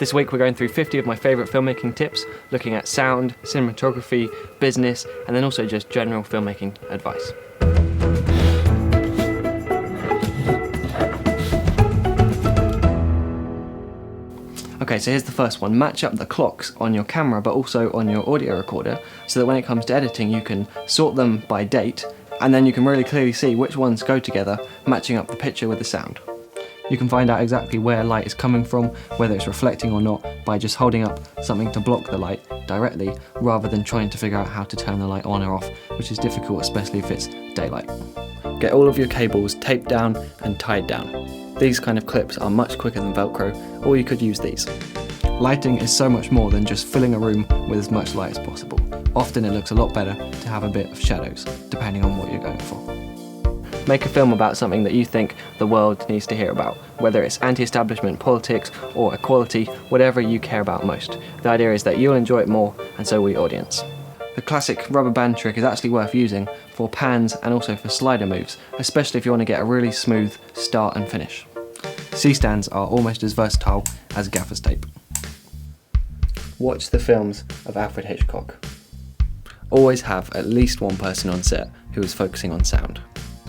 This week we're going through 50 of my favourite filmmaking tips, looking at sound, cinematography, business, and then also just general filmmaking advice. Okay, so here's the first one. Match up the clocks on your camera but also on your audio recorder so that when it comes to editing you can sort them by date and then you can really clearly see which ones go together, matching up the picture with the sound. You can find out exactly where light is coming from, whether it's reflecting or not, by just holding up something to block the light directly rather than trying to figure out how to turn the light on or off, which is difficult especially if it's daylight. Get all of your cables taped down and tied down. These kind of clips are much quicker than Velcro, or you could use these. Lighting is so much more than just filling a room with as much light as possible. Often it looks a lot better to have a bit of shadows, depending on what you're going for. Make a film about something that you think the world needs to hear about, whether it's anti-establishment politics or equality, whatever you care about most. The idea is that you'll enjoy it more, and so will the audience. The classic rubber band trick is actually worth using for pans and also for slider moves, especially if you want to get a really smooth start and finish. C-stands are almost as versatile as gaffer's tape. Watch the films of Alfred Hitchcock. Always have at least one person on set who is focusing on sound.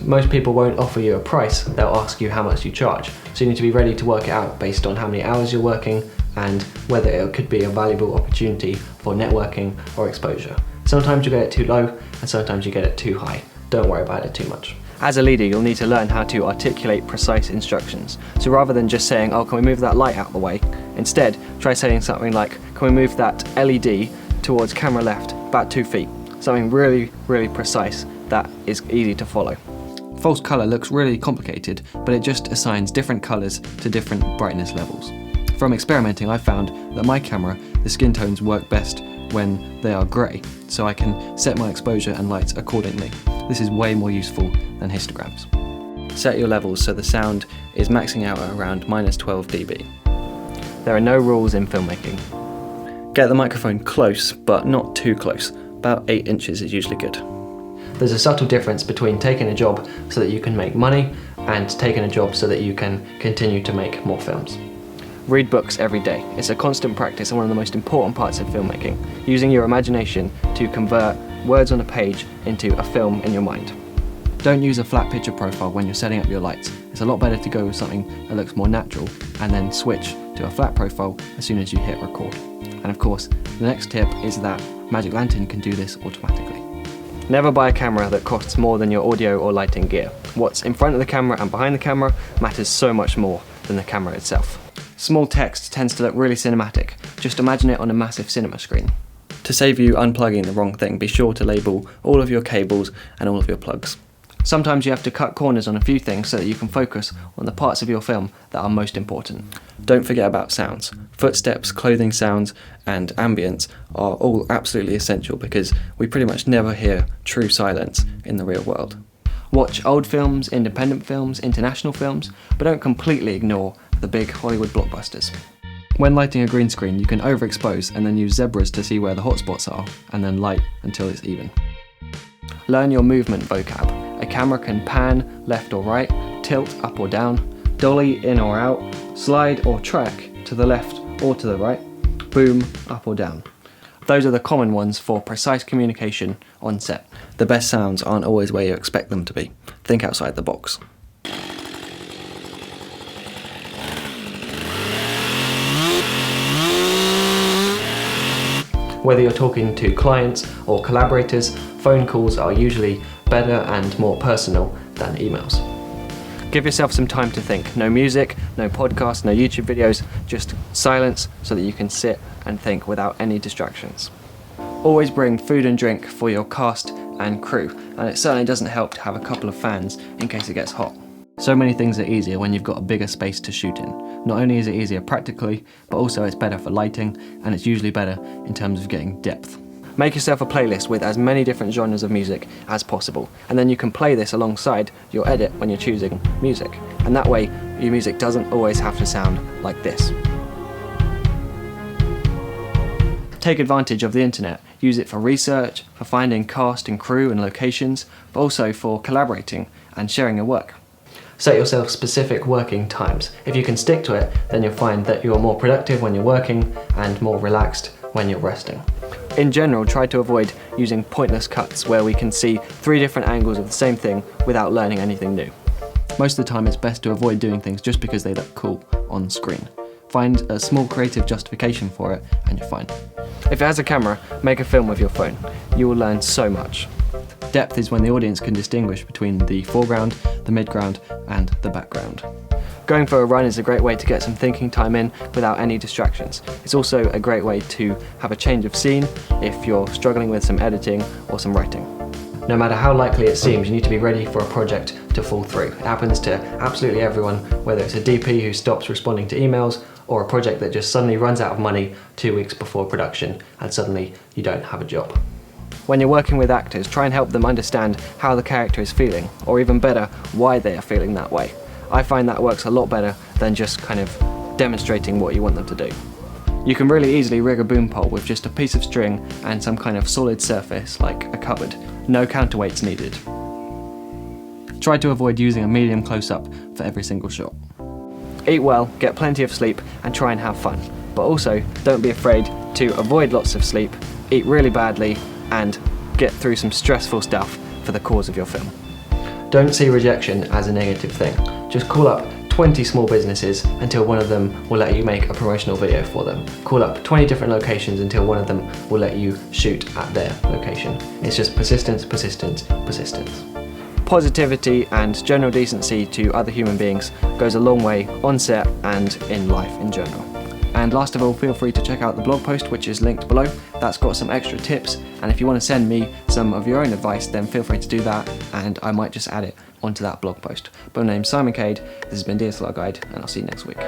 Most people won't offer you a price, they'll ask you how much you charge. So you need to be ready to work it out based on how many hours you're working and whether it could be a valuable opportunity for networking or exposure. Sometimes you get it too low and sometimes you get it too high. Don't worry about it too much. As a leader, you'll need to learn how to articulate precise instructions. So rather than just saying, oh, can we move that light out of the way? Instead, try saying something like, can we move that LED towards camera left about 2 feet? Something really, really precise that is easy to follow. False colour looks really complicated, but it just assigns different colours to different brightness levels. From experimenting, I found that my camera, the skin tones work best when they are grey, so I can set my exposure and lights accordingly. This is way more useful than histograms. Set your levels so the sound is maxing out at around -12 dB. There are no rules in filmmaking. Get the microphone close, but not too close. About 8 inches is usually good. There's a subtle difference between taking a job so that you can make money and taking a job so that you can continue to make more films. Read books every day. It's a constant practice and one of the most important parts of filmmaking, using your imagination to convert words on a page into a film in your mind. Don't use a flat picture profile when you're setting up your lights. It's a lot better to go with something that looks more natural and then switch to a flat profile as soon as you hit record. And of course, the next tip is that Magic Lantern can do this automatically. Never buy a camera that costs more than your audio or lighting gear. What's in front of the camera and behind the camera matters so much more than the camera itself. Small text tends to look really cinematic. Just imagine it on a massive cinema screen. To save you unplugging the wrong thing, be sure to label all of your cables and all of your plugs. Sometimes you have to cut corners on a few things so that you can focus on the parts of your film that are most important. Don't forget about sounds. Footsteps, clothing sounds, and ambience are all absolutely essential because we pretty much never hear true silence in the real world. Watch old films, independent films, international films, but don't completely ignore the big Hollywood blockbusters. When lighting a green screen, you can overexpose and then use zebras to see where the hotspots are, and then light until it's even. Learn your movement vocab. A camera can pan left or right, tilt up or down, dolly in or out, slide or track to the left or to the right, boom up or down. Those are the common ones for precise communication on set. The best sounds aren't always where you expect them to be. Think outside the box. Whether you're talking to clients or collaborators, phone calls are usually better and more personal than emails. Give yourself some time to think. No music, no podcasts, no YouTube videos, just silence so that you can sit and think without any distractions. Always bring food and drink for your cast and crew, and it certainly doesn't help to have a couple of fans in case it gets hot. So many things are easier when you've got a bigger space to shoot in. Not only is it easier practically, but also it's better for lighting, and it's usually better in terms of getting depth. Make yourself a playlist with as many different genres of music as possible, and then you can play this alongside your edit when you're choosing music. And that way, your music doesn't always have to sound like this. Take advantage of the internet. Use it for research, for finding cast and crew and locations, but also for collaborating and sharing your work. Set yourself specific working times. If you can stick to it, then you'll find that you're more productive when you're working and more relaxed when you're resting. In general, try to avoid using pointless cuts where we can see 3 different angles of the same thing without learning anything new. Most of the time it's best to avoid doing things just because they look cool on screen. Find a small creative justification for it and you're fine. If it has a camera, make a film with your phone. You will learn so much. Depth is when the audience can distinguish between the foreground, the midground, and the background. Going for a run is a great way to get some thinking time in without any distractions. It's also a great way to have a change of scene if you're struggling with some editing or some writing. No matter how likely it seems, you need to be ready for a project to fall through. It happens to absolutely everyone, whether it's a DP who stops responding to emails or a project that just suddenly runs out of money 2 weeks before production and suddenly you don't have a job. When you're working with actors, try and help them understand how the character is feeling, or even better, why they are feeling that way. I find that works a lot better than just kind of demonstrating what you want them to do. You can really easily rig a boom pole with just a piece of string and some kind of solid surface like a cupboard. No counterweights needed. Try to avoid using a medium close-up for every single shot. Eat well, get plenty of sleep, and try and have fun. But also, don't be afraid to avoid lots of sleep, eat really badly, and get through some stressful stuff for the cause of your film. Don't see rejection as a negative thing. Just call up 20 small businesses until one of them will let you make a promotional video for them. Call up 20 different locations until one of them will let you shoot at their location. It's just persistence, persistence, persistence. Positivity and general decency to other human beings goes a long way on set and in life in general. And last of all, feel free to check out the blog post, which is linked below. That's got some extra tips, and if you want to send me some of your own advice, then feel free to do that, and I might just add it onto that blog post. But my name's Simon Cade, this has been DSLR Guide, and I'll see you next week.